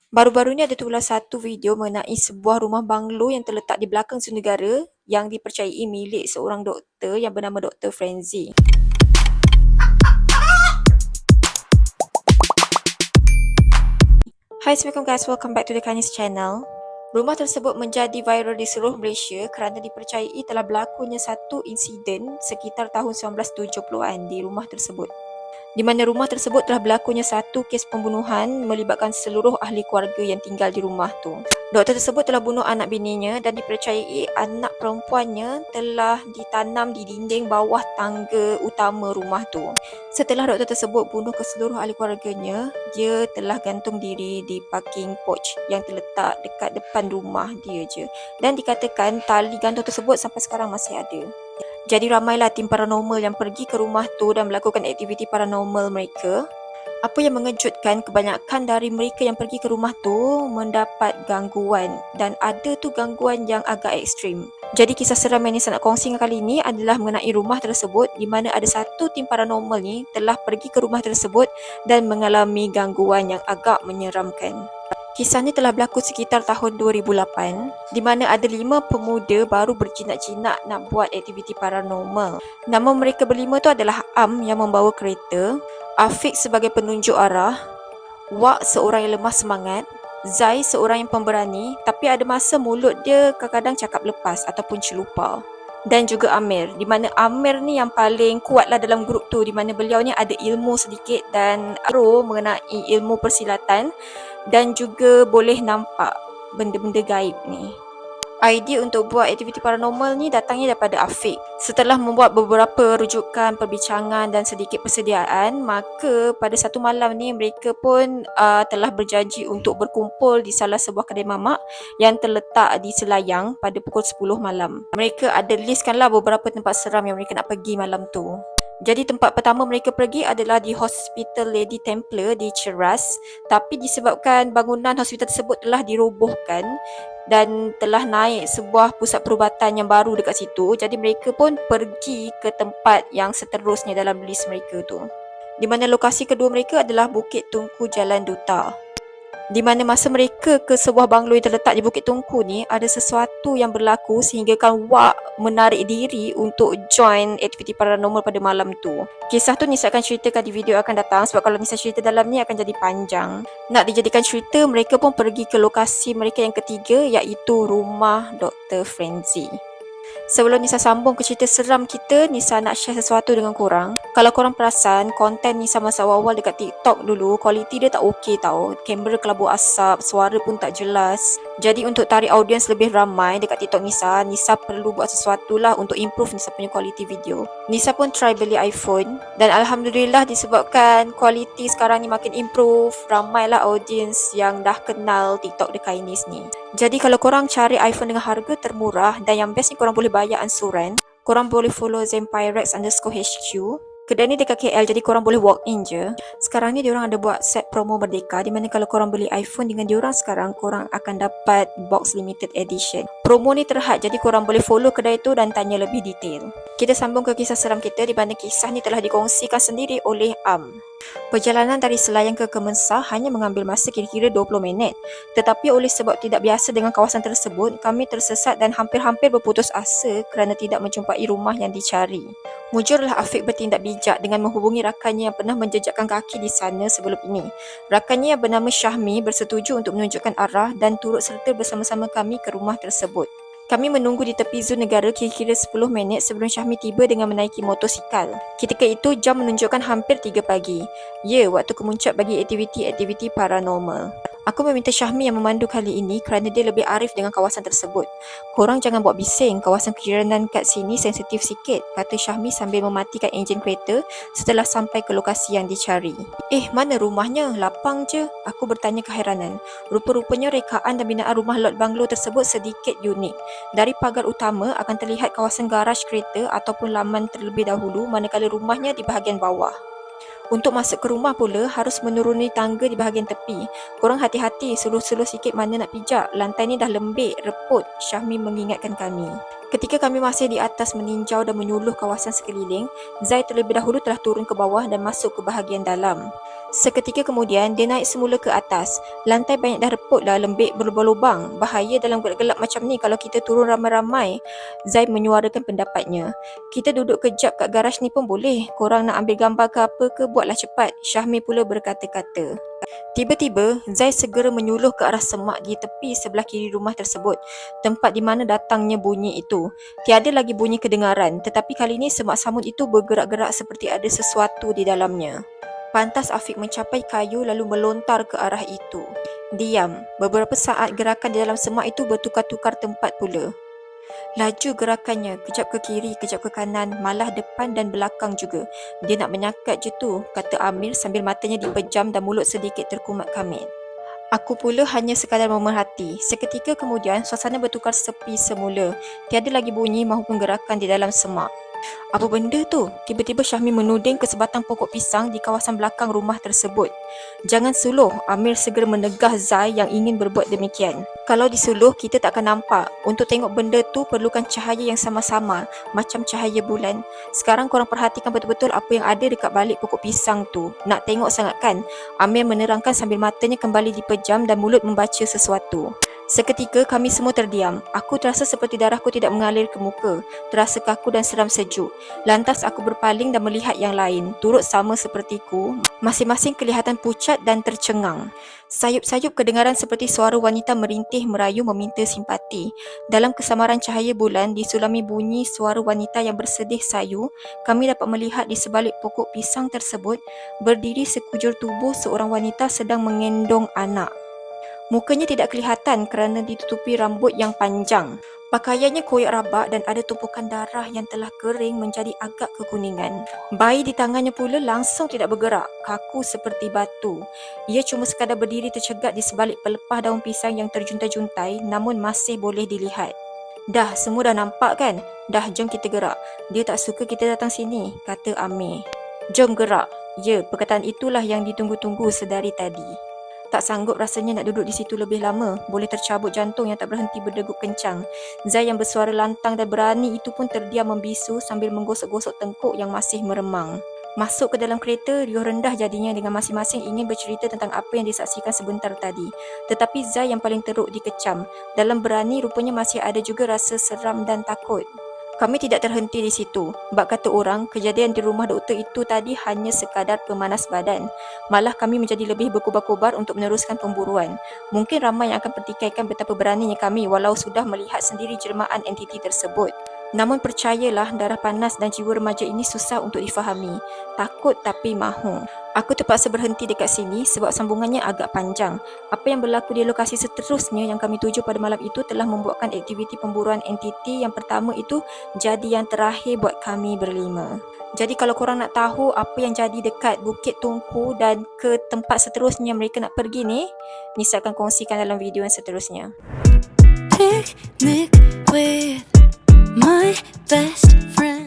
Baru-baru ni ada tular satu video mengenai sebuah rumah banglo yang terletak di belakang Zoo Negara yang dipercayai milik seorang doktor yang bernama Dr. Frenzy. Hai, Assalamualaikum guys, welcome back to the Khanis channel. Rumah tersebut menjadi viral di seluruh Malaysia kerana dipercayai telah berlakunya satu insiden sekitar tahun 1970-an di rumah tersebut, di mana rumah tersebut telah berlakunya satu kes pembunuhan melibatkan seluruh ahli keluarga yang tinggal di rumah tu. Doktor tersebut telah bunuh anak bininya dan dipercayai anak perempuannya telah ditanam di dinding bawah tangga utama rumah tu. Setelah doktor tersebut bunuh keseluruh ahli keluarganya, dia telah gantung diri di parking porch yang terletak dekat depan rumah dia je. Dan dikatakan tali gantung tersebut sampai sekarang masih ada. Jadi ramailah tim paranormal yang pergi ke rumah tu dan melakukan aktiviti paranormal mereka. Apa yang mengejutkan, kebanyakan dari mereka yang pergi ke rumah tu mendapat gangguan dan ada tu gangguan yang agak ekstrim. Jadi kisah seram yang saya nak kongsikan kali ini adalah mengenai rumah tersebut di mana ada satu tim paranormal ni telah pergi ke rumah tersebut dan mengalami gangguan yang agak menyeramkan. Kisah ni telah berlaku sekitar tahun 2008 di mana ada 5 pemuda baru berjinak-jinak nak buat aktiviti paranormal. Nama mereka berlima tu adalah Am yang membawa kereta, Afiq sebagai penunjuk arah, Wak seorang yang lemah semangat, Zai seorang yang pemberani tapi ada masa mulut dia kadang-kadang cakap lepas ataupun celupa, dan juga Amir, di mana Amir ni yang paling kuatlah dalam grup tu, di mana beliau ni ada ilmu sedikit dan pro mengenai ilmu persilatan dan juga boleh nampak benda-benda gaib ni. Idea untuk buat aktiviti paranormal ni datangnya daripada Afiq. Setelah membuat beberapa rujukan, perbincangan dan sedikit persediaan, maka pada satu malam ni mereka pun telah berjanji untuk berkumpul di salah sebuah kedai mamak yang terletak di Selayang pada pukul 10 malam. Mereka ada listkanlah beberapa tempat seram yang mereka nak pergi malam tu. Jadi tempat pertama mereka pergi adalah di Hospital Lady Templar di Cheras, tapi disebabkan bangunan hospital tersebut telah dirobohkan dan telah naik sebuah pusat perubatan yang baru dekat situ, jadi mereka pun pergi ke tempat yang seterusnya dalam list mereka tu, di mana lokasi kedua mereka adalah Bukit Tungku Jalan Duta. Di mana masa mereka ke sebuah banglo yang terletak di Bukit Tungku ni, ada sesuatu yang berlaku sehinggakan Wak menarik diri untuk join aktiviti paranormal pada malam tu. Kisah tu Nisa akan ceritakan di video akan datang, sebab kalau Nisa cerita dalam ni akan jadi panjang. Nak dijadikan cerita, mereka pun pergi ke lokasi mereka yang ketiga, iaitu rumah Dr. Frenzy. Sebelum Nisa sambung ke cerita seram kita, Nisa nak share sesuatu dengan korang. Kalau korang perasan, konten Nisa masa awal-awal dekat TikTok dulu, kualiti dia tak okey tau. Kamera kelabut asap, suara pun tak jelas. Jadi untuk tarik audiens lebih ramai dekat TikTok Nisa, Nisa perlu buat sesuatu lah untuk improve Nisa punya kualiti video. Nisa pun try beli iPhone dan Alhamdulillah disebabkan kualiti sekarang ni makin improve, ramailah audiens yang dah kenal TikTok The Khanis ni. Jadi kalau korang cari iPhone dengan harga termurah dan yang best ni korang boleh bayar ansuran, korang boleh follow Zempirex_HQ. Kedai ni dekat KL, jadi korang boleh walk in je. Sekarang ni diorang ada buat set promo Merdeka, di mana kalau korang beli iPhone dengan diorang sekarang, korang akan dapat box limited edition. Promo ni terhad, jadi korang boleh follow kedai tu dan tanya lebih detail. Kita sambung ke kisah seram kita, di mana kisah ni telah dikongsikan sendiri oleh Am. Perjalanan dari Selayang ke Kemensah hanya mengambil masa kira-kira 20 minit. Tetapi oleh sebab tidak biasa dengan kawasan tersebut, kami tersesat dan hampir-hampir berputus asa kerana tidak menjumpai rumah yang dicari. Mujurlah Afiq bertindak bijak dengan menghubungi rakannya yang pernah menjejakkan kaki di sana sebelum ini. Rakannya yang bernama Syahmi bersetuju untuk menunjukkan arah dan turut serta bersama-sama kami ke rumah tersebut. Kami menunggu di tepi Zoo Negara kira-kira 10 minit sebelum Syahmi tiba dengan menaiki motosikal. Ketika itu, jam menunjukkan hampir 3 pagi. Ya, waktu kemuncak bagi aktiviti-aktiviti paranormal. Aku meminta Syahmi yang memandu kali ini kerana dia lebih arif dengan kawasan tersebut. Korang jangan buat bising, kawasan kejiranan kat sini sensitif sikit, kata Syahmi sambil mematikan enjin kereta setelah sampai ke lokasi yang dicari. Mana rumahnya? Lapang je, aku bertanya keheranan. Rupa-rupanya rekaan dan binaan rumah lot banglo tersebut sedikit unik. Dari pagar utama akan terlihat kawasan garaj kereta ataupun laman terlebih dahulu, manakala rumahnya di bahagian bawah. Untuk masuk ke rumah pula harus menuruni tangga di bahagian tepi. Korang hati-hati, suluh-suluh sikit mana nak pijak. Lantai ni dah lembik, reput, Syahmi mengingatkan kami. Ketika kami masih di atas meninjau dan menyuluh kawasan sekeliling, Zai terlebih dahulu telah turun ke bawah dan masuk ke bahagian dalam. Seketika kemudian, dia naik semula ke atas. Lantai banyak dah reput dah, lembik berlubang-lubang. Bahaya dalam gelap-gelap macam ni kalau kita turun ramai-ramai. Zai menyuarakan pendapatnya. Kita duduk kejap kat garaj ni pun boleh. Korang nak ambil gambar ke apa ke, buatlah cepat. Syahmi pula berkata-kata. Tiba-tiba, Zai segera menyuluh ke arah semak di tepi sebelah kiri rumah tersebut, tempat di mana datangnya bunyi itu. Tiada lagi bunyi kedengaran, tetapi kali ini semak samut itu bergerak-gerak seperti ada sesuatu di dalamnya. Pantas Afiq mencapai kayu lalu melontar ke arah itu. Diam. Beberapa saat gerakan di dalam semak itu bertukar-tukar tempat pula. Laju gerakannya, kejap ke kiri, kejap ke kanan, malah depan dan belakang juga. Dia nak menyakat je tu, kata Amir sambil matanya dipejam dan mulut sedikit terkumat kamit. Aku pula hanya sekadar memerhati. Seketika kemudian, suasana bertukar sepi semula. Tiada lagi bunyi maupun gerakan di dalam semak. Apa benda tu? Tiba-tiba Syahmi menuding ke sebatang pokok pisang di kawasan belakang rumah tersebut. Jangan suluh, Amir segera menegah Zai yang ingin berbuat demikian. Kalau disuluh, kita tak akan nampak. Untuk tengok benda tu perlukan cahaya yang sama-sama, macam cahaya bulan. Sekarang korang perhatikan betul-betul apa yang ada dekat balik pokok pisang tu. Nak tengok sangat kan? Amir menerangkan sambil matanya kembali dipejam dan mulut membaca sesuatu. Seketika kami semua terdiam. Aku terasa seperti darahku tidak mengalir ke muka. Terasa kaku dan seram sejuk. Lantas aku berpaling dan melihat yang lain. Turut sama sepertiku, masing-masing kelihatan pucat dan tercengang. Sayup-sayup kedengaran seperti suara wanita merintih merayu meminta simpati. Dalam kesamaran cahaya bulan disulami bunyi suara wanita yang bersedih sayu, kami dapat melihat di sebalik pokok pisang tersebut berdiri sekujur tubuh seorang wanita sedang mengendong anak. Mukanya tidak kelihatan kerana ditutupi rambut yang panjang. Pakaiannya koyak rabak dan ada tumpukan darah yang telah kering menjadi agak kekuningan. Bayi di tangannya pula langsung tidak bergerak, kaku seperti batu. Ia cuma sekadar berdiri tercegat di sebalik pelepah daun pisang yang terjuntai-juntai namun masih boleh dilihat. Dah, semua dah nampak kan? Dah, jom kita gerak. Dia tak suka kita datang sini, kata Amir. Jom gerak. Ya, perkataan itulah yang ditunggu-tunggu sedari tadi. Tak sanggup rasanya nak duduk di situ lebih lama. Boleh tercabut jantung yang tak berhenti berdegup kencang. Zai yang bersuara lantang dan berani itu pun terdiam membisu sambil menggosok-gosok tengkuk yang masih meremang. Masuk ke dalam kereta, riuh rendah jadinya dengan masing-masing ingin bercerita tentang apa yang disaksikan sebentar tadi. Tetapi Zai yang paling teruk dikecam. Dalam berani rupanya masih ada juga rasa seram dan takut. Kami tidak terhenti di situ. Bak kata orang, kejadian di rumah doktor itu tadi hanya sekadar pemanas badan. Malah kami menjadi lebih berkobar-kobar untuk meneruskan pemburuan. Mungkin ramai yang akan pertikaikan betapa beraninya kami walau sudah melihat sendiri jelmaan entiti tersebut. Namun percayalah, darah panas dan jiwa remaja ini susah untuk difahami. Takut tapi mahu. Aku terpaksa berhenti dekat sini sebab sambungannya agak panjang. Apa yang berlaku di lokasi seterusnya yang kami tuju pada malam itu telah membuatkan aktiviti pemburuan entiti yang pertama itu jadi yang terakhir buat kami berlima. Jadi kalau korang nak tahu apa yang jadi dekat Bukit Tungku dan ke tempat seterusnya mereka nak pergi ni, Nisa akan kongsikan dalam video yang seterusnya. Picnic with my best friend.